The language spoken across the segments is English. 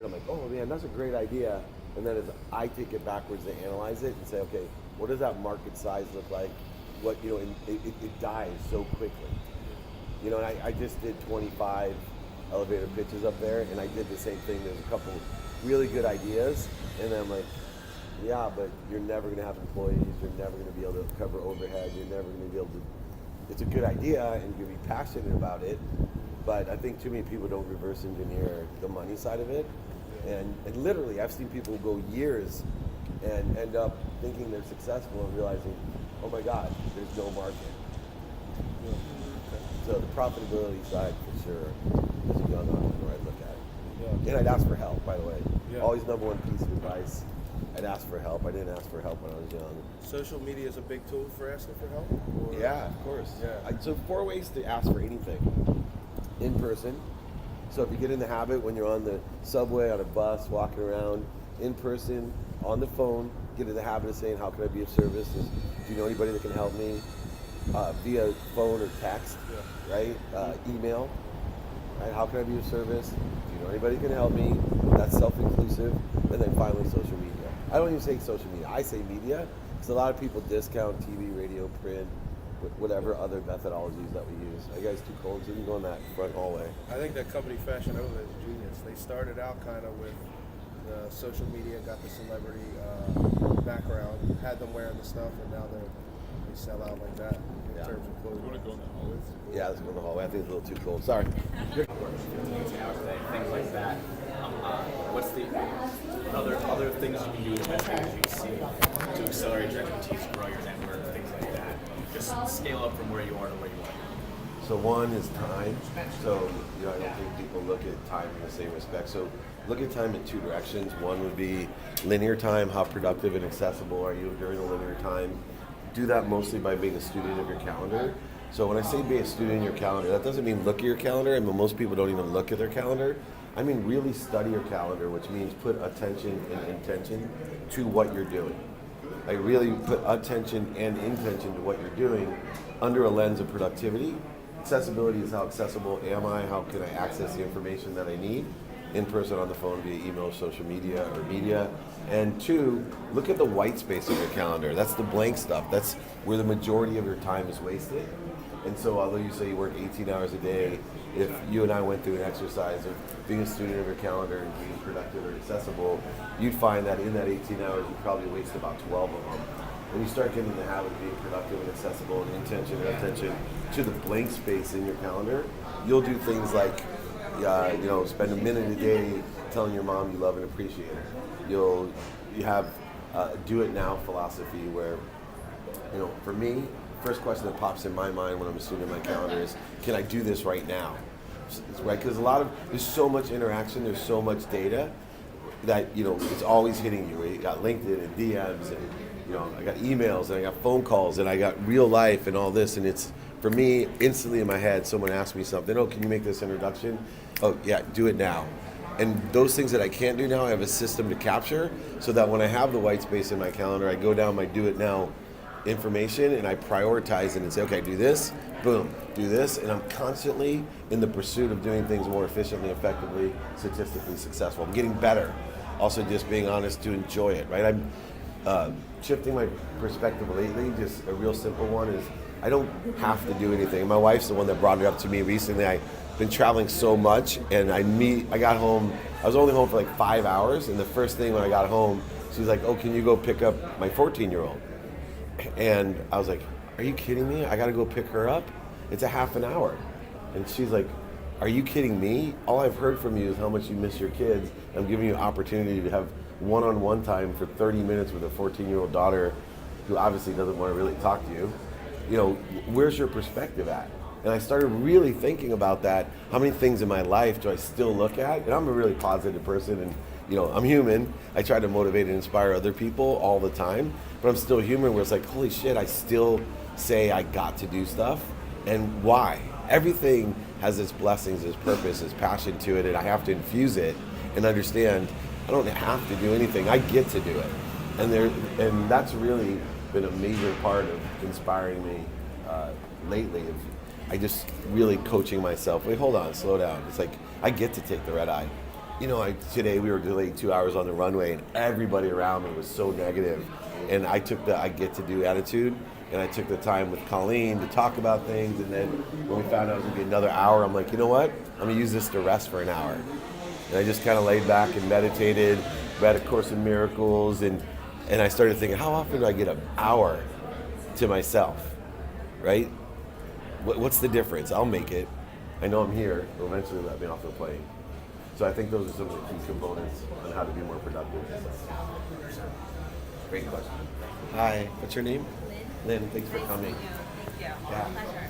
I'm like, oh man, that's a great idea. And then as I take it backwards and analyze it and say, okay, what does that market size look like? What, and it dies so quickly. And I just did 25 elevator pitches up there, and I did the same thing. There's a couple really good ideas, and then I'm like, yeah, but you're never going to have employees. You're never going to be able to cover overhead. You're never going to be able to. It's a good idea, and you're going to be passionate about it. But I think too many people don't reverse engineer the money side of it. And literally, I've seen people go years and end up thinking they're successful and realizing, oh my God, there's no market. Yeah. So the profitability side, for sure, as a young entrepreneur, I'd look at. Yeah. And I'd ask for help, by the way. Yeah. Always number one piece of advice. I'd ask for help. I didn't ask for help when I was young. Social media is a big tool for asking for help? Or? Yeah, of course. Yeah. So 4 ways to ask for anything. In person. So if you get in the habit when you're on the subway, on a bus, walking around, in person, on the phone, get in the habit of saying, how can I be of service? Do you know anybody that can help me? Via phone or text, right? Email, right? How can I be of service? Do you know anybody that can help me? That's self-inclusive. And then finally, social media. I don't even say social media. I say media, because a lot of people discount TV, radio, print, whatever other methodologies that we use. Are you guys too cold? So you can go in that front hallway. I think that company Fashion Nova is genius. They started out kind of with the social media, got the celebrity background, had them wearing the stuff, and now they sell out like that in terms of clothing. You want to go in the hallways? Yeah, let's go in the hallway. I think it's a little too cold. Sorry. 15 hours a day, things like that. What's the other things you can do as a VC to accelerate your expertise, grow your network, things like that? Just scale up from where you are to where you want to go. So one is time. So I don't think people look at time in the same respect. So look at time in two directions. One would be linear time. How productive and accessible are you during the linear time? Do that mostly by being a student of your calendar. So when I say be a student in your calendar, that doesn't mean look at your calendar. I mean, most people don't even look at their calendar. I mean, really study your calendar, which means put attention and intention to what you're doing. I really put attention and intention to what you're doing under a lens of productivity. Accessibility is how accessible am I? How can I access the information that I need? In person, on the phone, via email, social media, or media. And two, look at the white space of your calendar. That's the blank stuff. That's where the majority of your time is wasted. And so although you say you work 18 hours a day, if you and I went through an exercise of being a student of your calendar and being productive or accessible, you'd find that in that 18 hours, you probably waste about 12 of them. When you start getting the habit of being productive and accessible and intention and attention to the blank space in your calendar, you'll do things like, spend a minute a day telling your mom you love and appreciate her. You have do it now philosophy where, for me, first question that pops in my mind when I'm a student in my calendar is, can I do this right now? Right, because there's so much interaction, there's so much data that, it's always hitting you. You got LinkedIn and DMs and, I got emails and I got phone calls and I got real life and all this, and it's, for me, instantly in my head, someone asks me something, oh, can you make this introduction? Oh, yeah, do it now. And those things that I can't do now, I have a system to capture so that when I have the white space in my calendar, I go down my do it now information and I prioritize it and say, okay, do this, boom, do this, and I'm constantly in the pursuit of doing things more efficiently, effectively, statistically successful. I'm getting better. Also just being honest to enjoy it, right? I'm shifting my perspective lately. Just a real simple one is I don't have to do anything. My wife's the one that brought it up to me recently. I've been traveling so much, and I got home, I was only home for like 5 hours, and the first thing when I got home, she was like, oh, can you go pick up my 14-year-old? And I was like, are you kidding me? I got to go pick her up? It's a half an hour. And she's like, are you kidding me? All I've heard from you is how much you miss your kids. I'm giving you an opportunity to have one-on-one time for 30 minutes with a 14-year-old daughter who obviously doesn't want to really talk to you. Where's your perspective at? And I started really thinking about that. How many things in my life do I still look at? And I'm a really positive person, and I'm human. I try to motivate and inspire other people all the time, but I'm still human where it's like, holy shit, I still say I got to do stuff. And why? Everything has its blessings, its purpose, its passion to it, and I have to infuse it and understand I don't have to do anything. I get to do it. And that's really been a major part of inspiring me lately. I just really coaching myself. Wait, hold on, slow down. It's like I get to take the red eye. Today we were delayed 2 hours on the runway, and everybody around me was so negative. And I took the I get to do attitude, and I took the time with Colleen to talk about things. And then when we found out it was going to be another hour, I'm like, you know what? I'm going to use this to rest for an hour. And I just kind of laid back and meditated, read A Course in Miracles, and I started thinking, how often do I get an hour to myself, right? What's the difference? I'll make it. I know I'm here. They'll eventually let me off the plane. So I think those are some of the key components on how to be more productive. Great question. Hi, what's your name? Lynn, thanks for coming. Thank you. Yeah. Pleasure.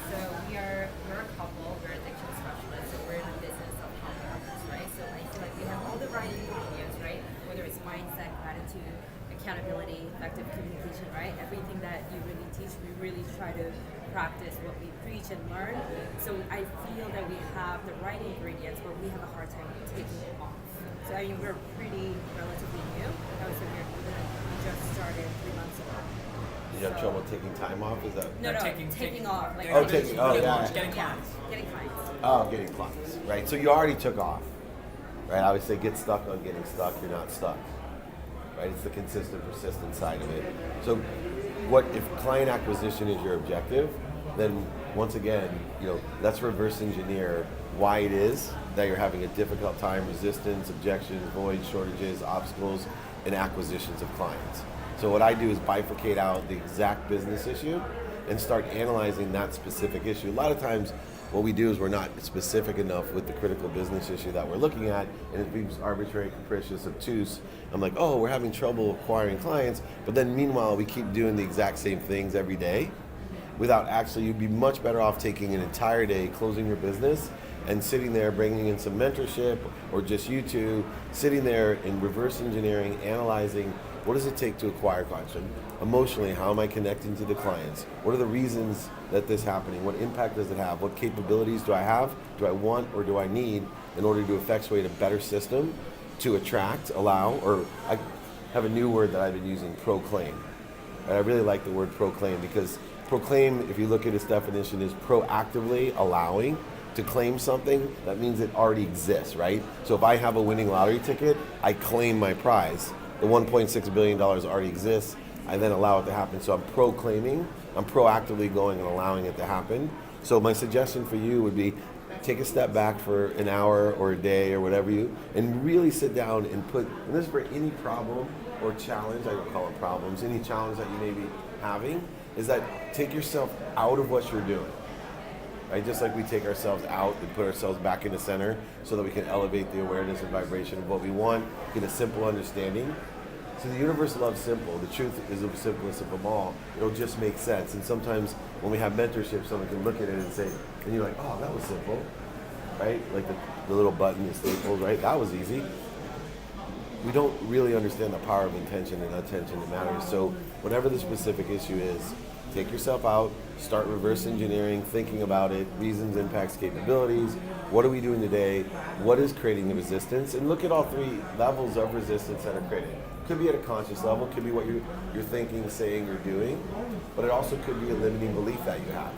So we're a couple, we're addiction specialists, so we're in the business of helping others, right? So I feel like we have all the right ingredients, right? Whether it's mindset, gratitude, accountability, effective communication, right? Everything that you really teach, we really try to practice what we preach and learn. So I feel that we have the right ingredients, but we have a hard time taking it off. So I mean, we're pretty relatively new. I would say we just started 3 months ago. You have trouble taking time off? Is that? No, taking off. Like Getting clients. Getting clients. Oh, getting clients, right? So you already took off, right? I would say get stuck on getting stuck. You're not stuck, right? It's the consistent, persistent side of it. So, what if client acquisition is your objective? Then once again, let's reverse engineer why it is that you're having a difficult time, resistance, objections, voids, shortages, obstacles, and acquisitions of clients. So what I do is bifurcate out the exact business issue and start analyzing that specific issue. A lot of times what we do is we're not specific enough with the critical business issue that we're looking at, and it becomes arbitrary, capricious, obtuse. I'm like, oh, we're having trouble acquiring clients, but then meanwhile we keep doing the exact same things every day without actually, you'd be much better off taking an entire day, closing your business, and sitting there bringing in some mentorship, or just you two, sitting there in reverse engineering, analyzing what does it take to acquire clients? Emotionally, how am I connecting to the clients? What are the reasons that this is happening? What impact does it have? What capabilities do I have, do I want, or do I need in order to effectuate a better system to attract, allow, or I have a new word that I've been using, proclaim. And I really like the word proclaim, because proclaim, if you look at its definition, is proactively allowing to claim something. That means it already exists, right? So if I have a winning lottery ticket, I claim my prize. The $1.6 billion already exists. I then allow it to happen. So I'm proclaiming, I'm proactively going and allowing it to happen. So my suggestion for you would be take a step back for an hour or a day or whatever and really sit down and and this is for any problem or challenge, I don't call it problems, any challenge that you may be having, is that take yourself out of what you're doing. Right? Just like we take ourselves out and put ourselves back in the center so that we can elevate the awareness and vibration of what we want, get a simple understanding. So the universe loves simple. The truth is the simplest of them all. It'll just make sense. And sometimes when we have mentorship, someone can look at it and say, and you're like, oh, that was simple, right? Like the little button, the staples, right? That was easy. We don't really understand the power of intention and attention that matters. So whatever the specific issue is, take yourself out, start reverse engineering, thinking about it, reasons, impacts, capabilities. What are we doing today? What is creating the resistance? And look at all three levels of resistance that are created. Could be at a conscious level, could be what you're thinking, saying, or doing, but it also could be a limiting belief that you have,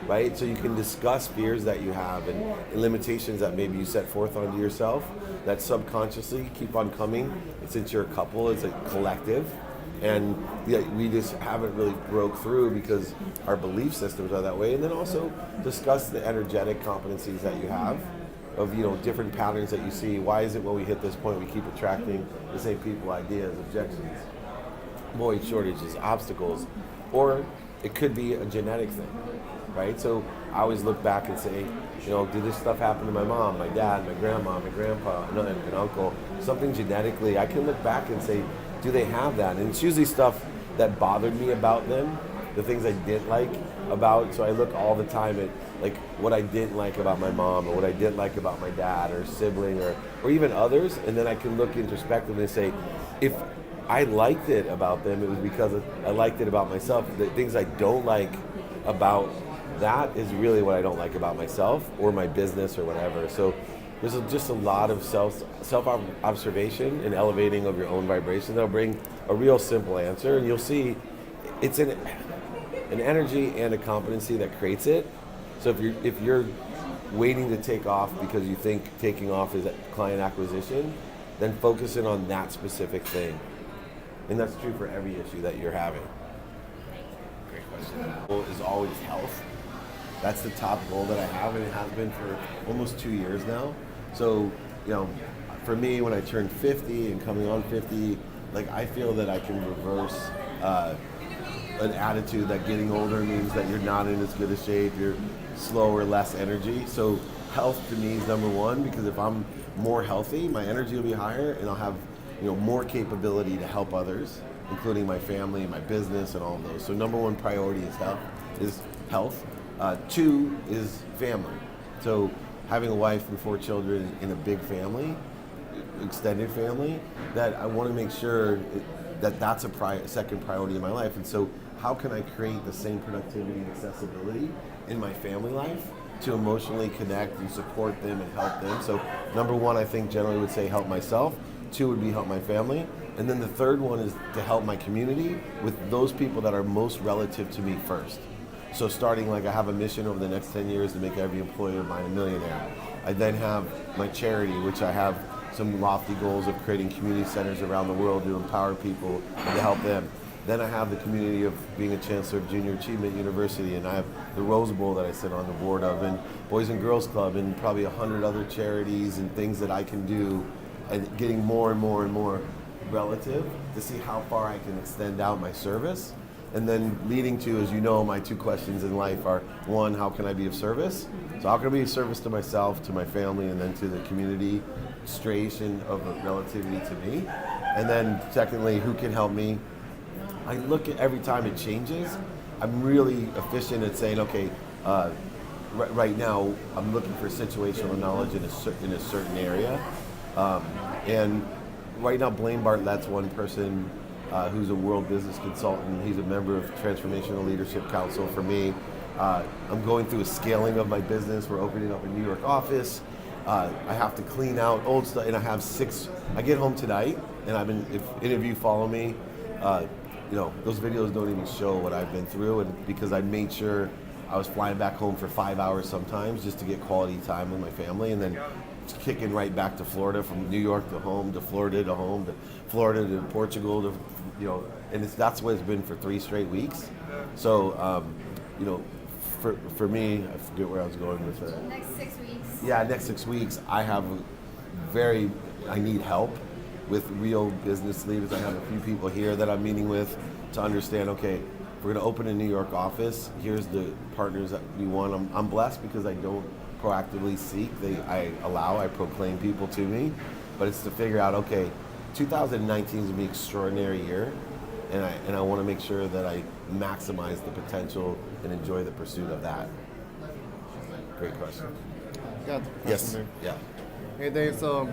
right? So you can discuss fears that you have and limitations that maybe you set forth onto yourself that subconsciously keep on coming. Since you're a couple, it's a collective. And we just haven't really broke through because our belief systems are that way. And then also discuss the energetic competencies that you have of different patterns that you see. Why is it when we hit this point we keep attracting the same people, ideas, objections, void, shortages, obstacles? Or it could be a genetic thing, right? So I always look back and say, did this stuff happen to my mom, my dad, my grandma, my grandpa, an uncle? Something genetically, I can look back and say, do they have that? And it's usually stuff that bothered me about them, the things I didn't like about. So I look all the time at like what I didn't like about my mom or what I didn't like about my dad or sibling or even others. And then I can look introspectively and say, if I liked it about them, it was because I liked it about myself. The things I don't like about that is really what I don't like about myself or my business or whatever. So there's just a lot of self-observation and elevating of your own vibration that'll bring a real simple answer, and you'll see it's an energy and a competency that creates it. So if you're waiting to take off because you think taking off is client acquisition, then focusing on that specific thing. And that's true for every issue that you're having. Great question. Goal is always health. That's the top goal that I have, and it has been for almost 2 years now. So, for me, when I turned 50 and coming on 50, like I feel that I can reverse an attitude that getting older means that you're not in as good a shape, you're slower, less energy. So health to me is number one, because if I'm more healthy, my energy will be higher, and I'll have more capability to help others, including my family and my business and all of those. So number one priority is health. Two is family. So having a wife and 4 children in a big family, extended family, that I want to make sure that that's a second priority in my life. And so how can I create the same productivity and accessibility in my family life to emotionally connect and support them and help them? So number one, I think generally would say help myself. 2 would be help my family. And then the third one is to help my community with those people that are most relative to me first. So starting, like, I have a mission over the next 10 years to make every employee of mine a millionaire. I then have my charity, which I have some lofty goals of creating community centers around the world to empower people and to help them. Then I have the community of being a chancellor of Junior Achievement University, and I have the Rose Bowl that I sit on the board of, and Boys and Girls Club, and probably 100 other charities and things that I can do, and getting more and more and more relative to see how far I can extend out my service. And then leading to, as you know, my 2 questions in life are, 1, how can I be of service? So how can I be of service to myself, to my family, and then to the community, stration of relativity to me? And then secondly, who can help me? I look at every time it changes, I'm really efficient at saying, okay, right now I'm looking for situational knowledge in a certain area. And right now, Blaine Bartlett's one person who's a world business consultant. He's a member of Transformational Leadership Council for me. I'm going through a scaling of my business. We're opening up a New York office. I have to clean out old stuff, and I have 6. I get home tonight, and if any of you follow me, those videos don't even show what I've been through, and because I made sure I was flying back home for 5 hours sometimes just to get quality time with my family, and then kicking right back to Florida, from New York to home, to Florida to home, to Florida to Portugal, to and that's what it's been for 3 straight weeks. So, for me, I forget where I was going with it. Next 6 weeks. Yeah, next 6 weeks, I need help with real business leaders. I have a few people here that I'm meeting with to understand, okay, we're going to open a New York office. Here's the partners that we want. I'm blessed because I don't proactively seek. I proclaim people to me. But it's to figure out, okay, 2019 is going to be an extraordinary year, and I want to make sure that I maximize the potential and enjoy the pursuit of that. Great question. Got the question there. Yeah. Hey Dave, so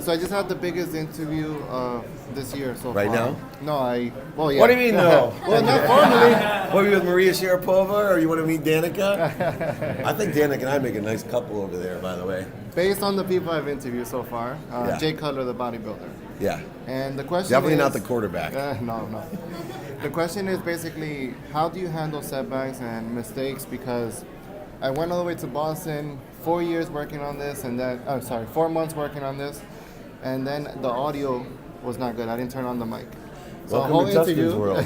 so I just had the biggest interview this year so Right far. now? No, yeah. What do you mean, no? Well, not formally. What, are you with Maria Sharapova, or you want to meet Danica? I think Danica and I make a nice couple over there, by the way. Based on the people I've interviewed so far, Yeah. Jay Cutler, the bodybuilder. Yeah. And the question Definitely is, not the quarterback. No. The question is basically, how do you handle setbacks and mistakes? Because I went all the way to Boston, 4 years working on this, and then 4 months working on this, and then the audio was not good. I didn't turn on the mic. So Welcome to Justin's world.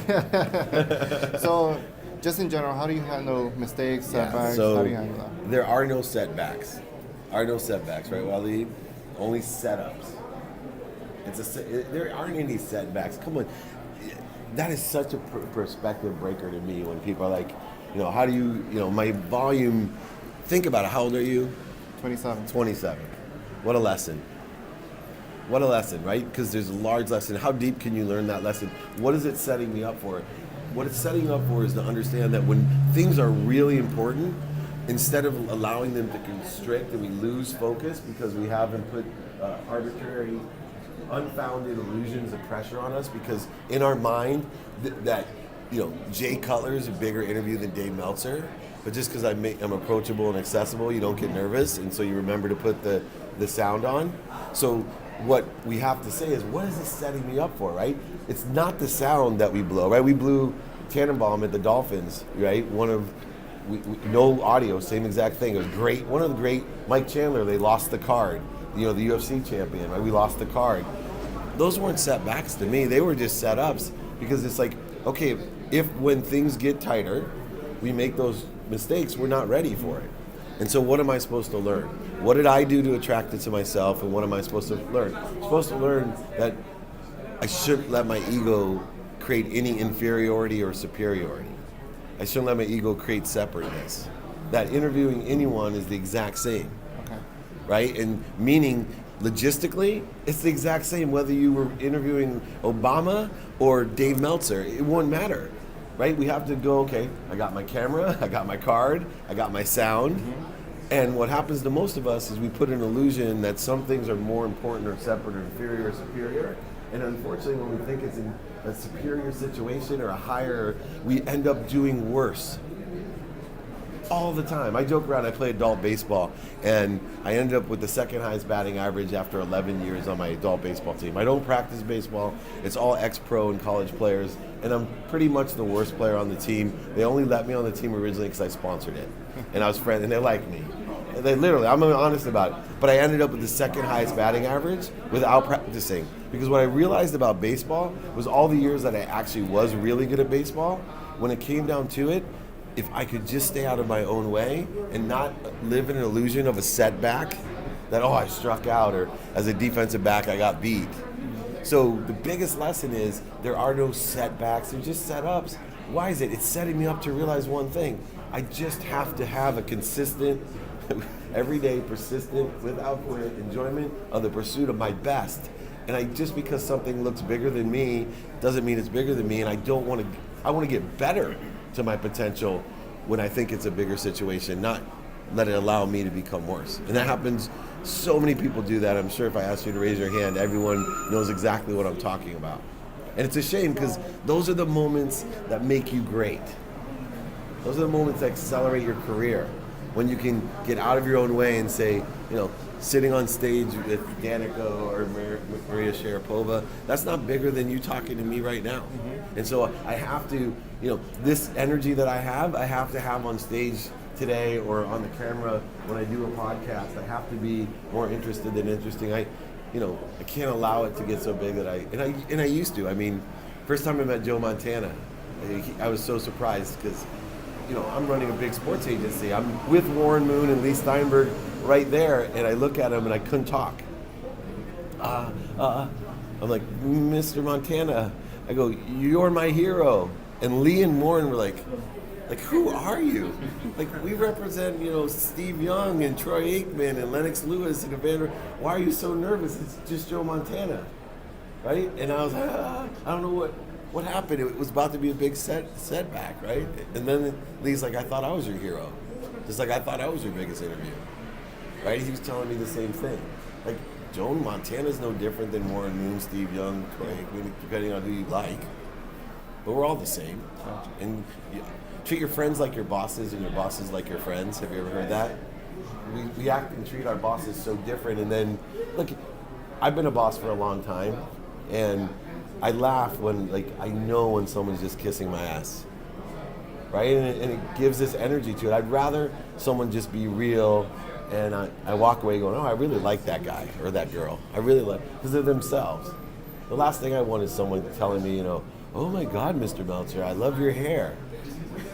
So, just in general, how do you handle mistakes, setbacks? So how do you handle that? there are no setbacks. Right, Wally? Only setups. There aren't any setbacks. Come on. That is such a perspective breaker to me when people are like, how do you, my volume, think about it. How old are you? 27. 27. What a lesson. What a lesson, right? Because there's a large lesson. How deep can you learn that lesson? What is it setting me up for? What it's setting you up for is to understand that when things are really important, instead of allowing them to constrict and we lose focus because we haven't put arbitrary, unfounded illusions of pressure on us, because in our mind that Jay Cutler is a bigger interview than Dave Meltzer, but just because I'm approachable and accessible, you don't get nervous, and so you remember to put the sound on. So what we have to say is, what is this setting me up for, right? It's not the sound that we blow, right? We blew Tannenbaum at the Dolphins, right? One of no audio, same exact thing. It was great. One of the great, Mike Chandler, they lost the card. The UFC champion, right? We lost the card. Those weren't setbacks to me. They were just setups, because it's like, okay, if when things get tighter, we make those mistakes, we're not ready for it. And so what am I supposed to learn? What did I do to attract it to myself, and what am I supposed to learn? I'm supposed to learn that I shouldn't let my ego create any inferiority or superiority. I shouldn't let my ego create separateness. That interviewing anyone is the exact same, right? And meaning, logistically, it's the exact same whether you were interviewing Obama or Dave Meltzer. It won't matter, right? We have to go, okay, I got my camera, I got my card, I got my sound. And what happens to most of us is we put an illusion that some things are more important or separate or inferior or superior. And unfortunately, when we think it's in a superior situation or a higher, we end up doing worse. All the time. I joke around, I play adult baseball, and I ended up with the second highest batting average after 11 years on my adult baseball team. I don't practice baseball. It's all ex-pro and college players, and I'm pretty much the worst player on the team. They only let me on the team originally because I sponsored it, and I was friends, and they like me. They literally, I'm honest about it. But I ended up with the second highest batting average without practicing, because what I realized about baseball was all the years that I actually was really good at baseball, when it came down to it, if I could just stay out of my own way and not live in an illusion of a setback, that, oh, I struck out, or as a defensive back, I got beat. So the biggest lesson is there are no setbacks, they're just setups. Why is it? It's setting me up to realize one thing. I just have to have a consistent, everyday, persistent, without quit enjoyment of the pursuit of my best. And just because something looks bigger than me doesn't mean it's bigger than me, and I want to get better to my potential when I think it's a bigger situation, not let it allow me to become worse. And that happens, so many people do that. I'm sure if I asked you to raise your hand, everyone knows exactly what I'm talking about. And it's a shame, because those are the moments that make you great. Those are the moments that accelerate your career. When you can get out of your own way and say, sitting on stage with Danica or Maria Sharapova, that's not bigger than you talking to me right now. And so I have to, this energy that I have to have on stage today or on the camera when I do a podcast. I have to be more interested than interesting. I can't allow it to get so big that I used to. I mean, first time I met Joe Montana, I was so surprised, because I'm running a big sports agency. I'm with Warren Moon and Leigh Steinberg right there, and I look at him and I couldn't talk. I'm like, Mr. Montana. I go, you're my hero. And Leigh and Warren were like, who are you? Like, we represent, Steve Young and Troy Aikman and Lennox Lewis and Evander. Why are you so nervous? It's just Joe Montana, right? And I was like, I don't know what happened. It was about to be a big setback, right? And then Leigh's like, I thought I was your hero. Just like I thought I was your biggest interview, right? He was telling me the same thing. Like, Joe Montana's no different than Warren Moon, Steve Young, Troy Aikman, depending on who you like. But we're all the same. And treat your friends like your bosses and your bosses like your friends. Have you ever heard that? We act and treat our bosses so different. And then, look, I've been a boss for a long time, and I laugh when, I know when someone's just kissing my ass, right? And it gives this energy to it. I'd rather someone just be real, and I walk away going, oh, I really like that guy or that girl. I really like, because they're themselves. The last thing I want is someone telling me, oh my God, Mr. Meltzer, I love your hair.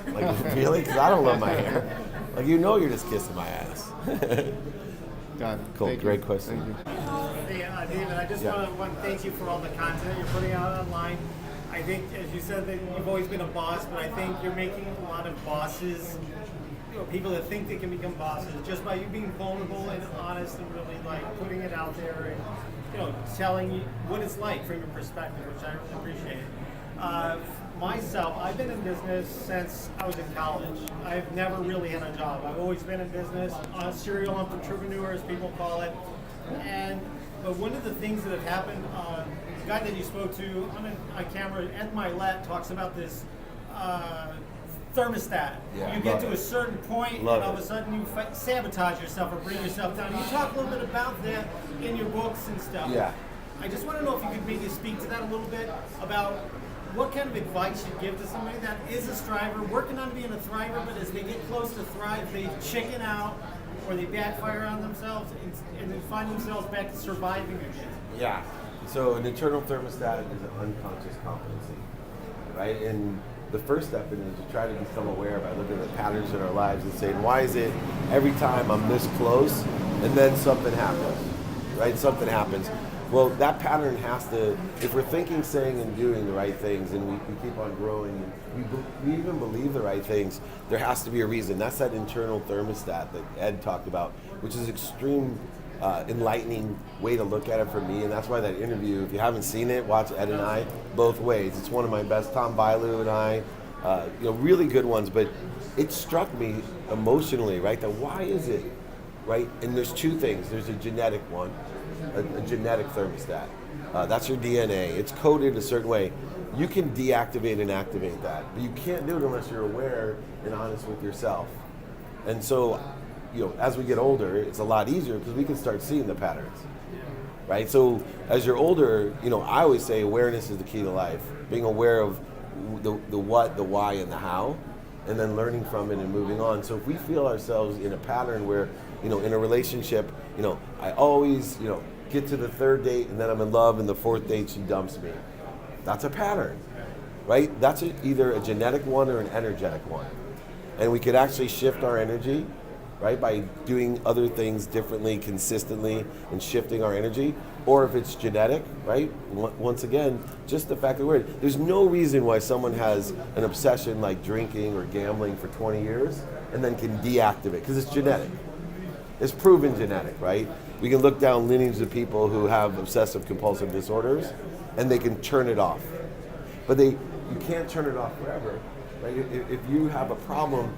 Like, really? Because I don't love my hair. Like, you're just kissing my ass. Got it. Cool. Thank Great you. question. Hey, David, I just want to thank you for all the content you're putting out online. I think, as you said, that you've always been a boss, but I think you're making a lot of bosses, people that think they can become bosses, just by you being vulnerable and honest and really putting it out there and telling you what it's like from your perspective, which I really appreciate. Myself, I've been in business since I was in college. I've never really had a job. I've always been in business, a serial entrepreneur, as people call it. But one of the things that have happened, the guy that you spoke to on camera, Ed Mylet, talks about this thermostat. Yeah, you get to a certain point, and all of a sudden you sabotage yourself or bring yourself down. You talk a little bit about that in your books and stuff. Yeah. I just want to know if you could maybe speak to that a little bit about what kind of advice you give to somebody that is a striver, working on being a thriver, but as they get close to thrive, they chicken out or they backfire on themselves and then find themselves back to surviving again? Yeah. So an internal thermostat is an unconscious competency, right? And the first step in it is to try to become aware by looking at the patterns in our lives and saying, why is it every time I'm this close and then something happens, right? Something happens. Well, that pattern has to, if we're thinking, saying, and doing the right things, and we keep on growing, and we even believe the right things, there has to be a reason. That's that internal thermostat that Ed talked about, which is extreme enlightening way to look at it for me, and that's why that interview, if you haven't seen it, watch Ed and I both ways. It's one of my best. Tom Bilu and I, really good ones, but it struck me emotionally, right, that why is it, right, and there's two things. There's a genetic one, a genetic thermostat. That's your DNA. It's coded a certain way. You can deactivate and activate that, but you can't do it unless you're aware and honest with yourself. And so, as we get older, it's a lot easier because we can start seeing the patterns, right? So as you're older, I always say awareness is the key to life. Being aware of the what, the why, and the how, and then learning from it and moving on. So if we feel ourselves in a pattern where, in a relationship, I always, get to the third date and then I'm in love, and the fourth date she dumps me. That's a pattern, right? That's either a genetic one or an energetic one. And we could actually shift our energy, right, by doing other things differently, consistently, and shifting our energy. Or if it's genetic, right, once again, just the fact that there's no reason why someone has an obsession like drinking or gambling for 20 years and then can deactivate, because it's genetic. It's proven genetic, right? We can look down lineages of people who have obsessive compulsive disorders and they can turn it off. But you can't turn it off forever, right? If you have a problem,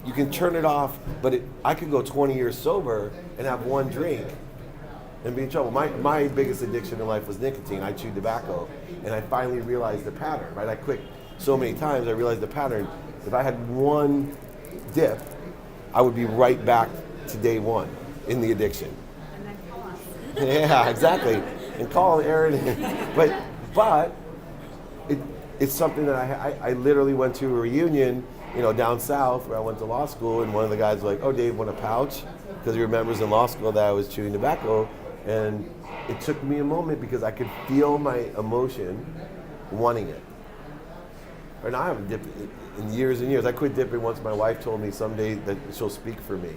you can turn it off, but I could go 20 years sober and have one drink and be in trouble. My biggest addiction in life was nicotine. I chewed tobacco, and I finally realized the pattern, right? I quit so many times, I realized the pattern. If I had one dip, I would be right back to day one in the addiction. And then call us. Yeah, exactly. And call Aaron. But it's something that I literally went to a reunion, down south where I went to law school, and one of the guys was like, "Oh, Dave, want a pouch?" Because he remembers in law school that I was chewing tobacco, and it took me a moment because I could feel my emotion wanting it. And I haven't dipped in years and years. I quit dipping once my wife told me someday that she'll speak for me.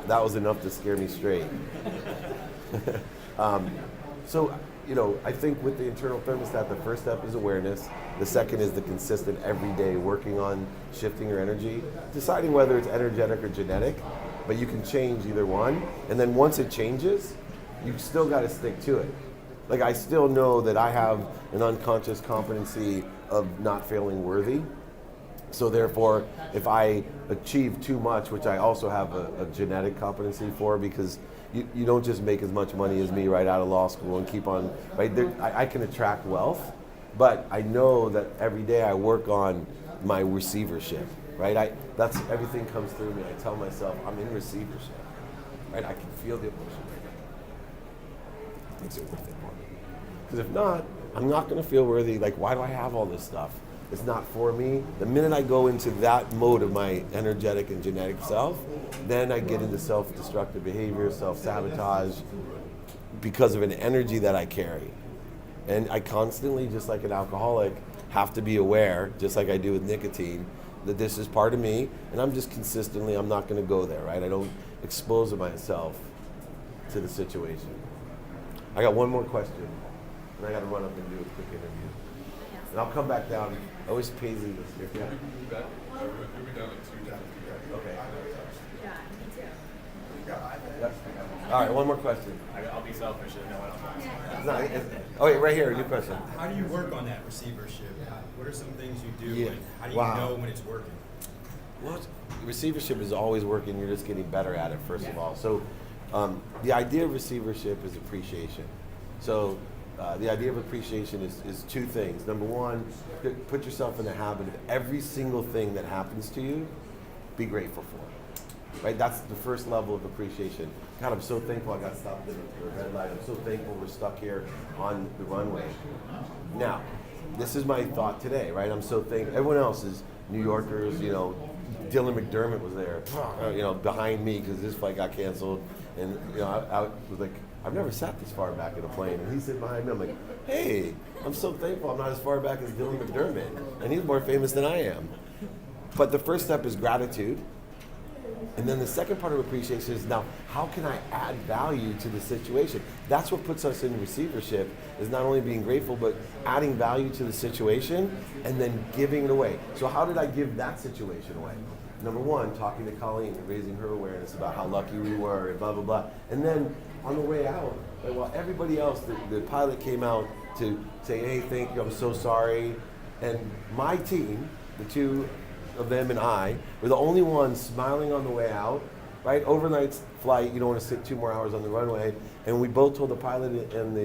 That was enough to scare me straight. So, I think with the internal thermostat, the first step is awareness. The second is the consistent everyday working on shifting your energy, deciding whether it's energetic or genetic, but you can change either one. And then once it changes, you still got to stick to it. Like, I still know that I have an unconscious competency of not feeling worthy. So therefore, if I achieve too much, which I also have a genetic competency for, because you don't just make as much money as me right out of law school and keep on, right? I can attract wealth, but I know that every day I work on my receivership, right? That's everything comes through me. I tell myself I'm in receivership, right? I can feel the emotion right now. It makes it worth it more. Because if not, I'm not going to feel worthy. Like, why do I have all this stuff? It's not for me. The minute I go into that mode of my energetic and genetic self, then I get into self-destructive behavior, self-sabotage, because of an energy that I carry. And I constantly, just like an alcoholic, have to be aware, just like I do with nicotine, that this is part of me, and I'm just consistently, I'm not going to go there, right? I don't expose myself to the situation. I got one more question, and I got to run up and do a quick interview. And I'll come back down. I always pays you this year. Yeah. Okay. Yeah, me too. Yep. All right, one more question. I'll be selfish and no one else wants. Oh, wait, right here, your question. How do you work on that receivership? What are some things you do? Yeah. And how do you Wow. know when it's working? Well, receivership is always working. You're just getting better at it, first of all. So the idea of receivership is appreciation. So the idea of appreciation is two things. Number one, put yourself in the habit of every single thing that happens to you, be grateful for. Right? That's the first level of appreciation. God, I'm so thankful I got stopped at the red light. I'm so thankful we're stuck here on the runway. Now, this is my thought today, right? I'm so thankful. Everyone else is New Yorkers, you know. Dylan McDermott was there, you know, behind me because this flight got canceled, and you know, I was like, I've never sat this far back in a plane, and he's sitting behind me. I'm like, hey, I'm so thankful I'm not as far back as Dylan McDermott, and he's more famous than I am. But the first step is gratitude. And then the second part of appreciation is, now, how can I add value to the situation? That's what puts us in receivership, is not only being grateful, but adding value to the situation and then giving it away. So how did I give that situation away? Number one, talking to Colleen, raising her awareness about how lucky we were and blah, blah, blah. And then on the way out, while everybody else, the pilot came out to say, hey, thank you, I'm so sorry. And my team, the two of them and I, were the only ones smiling on the way out, right? Overnight flight, you don't want to sit 2 more hours on the runway. And we both told the pilot and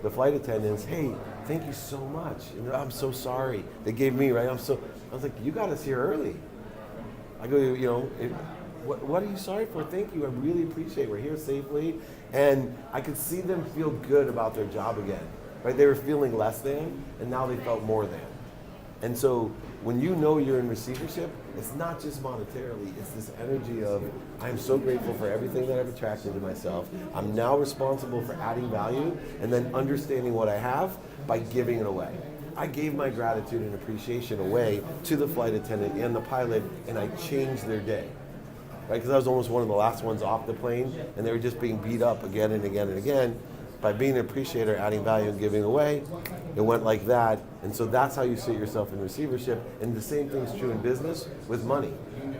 the flight attendants, hey, thank you so much. And I'm so sorry. They gave me, right? I was like, you got us here early. I go, you know, what are you sorry for? Thank you. I really appreciate it. We're here safely. And I could see them feel good about their job again, right? They were feeling less than, and now they felt more than. And so when you know you're in receivership, it's not just monetarily, it's this energy of, I'm so grateful for everything that I've attracted to myself. I'm now responsible for adding value and then understanding what I have by giving it away. I gave my gratitude and appreciation away to the flight attendant and the pilot, and I changed their day. Right? Because I was almost one of the last ones off the plane, and they were just being beat up again and again and again. By being an appreciator, adding value, and giving away, it went like that. And so that's how you sit yourself in receivership. And the same thing is true in business with money.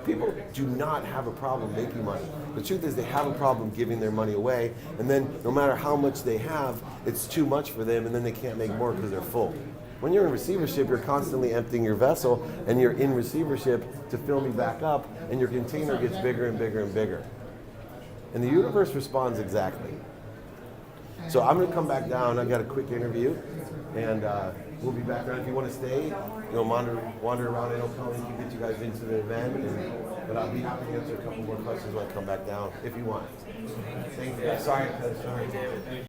People do not have a problem making money. The truth is they have a problem giving their money away. And then no matter how much they have, it's too much for them, and then they can't make more because they're full. When you're in receivership, you're constantly emptying your vessel, and you're in receivership to fill me back up, and your container gets bigger and bigger and bigger. And the universe responds exactly. So I'm going to come back down. I've got a quick interview, and we'll be back around. If you want to stay, you know, wander around. I know Colleen can get you guys into the event, but I'll be happy to answer a couple more questions when I come back down, if you want. Thank you. Sorry.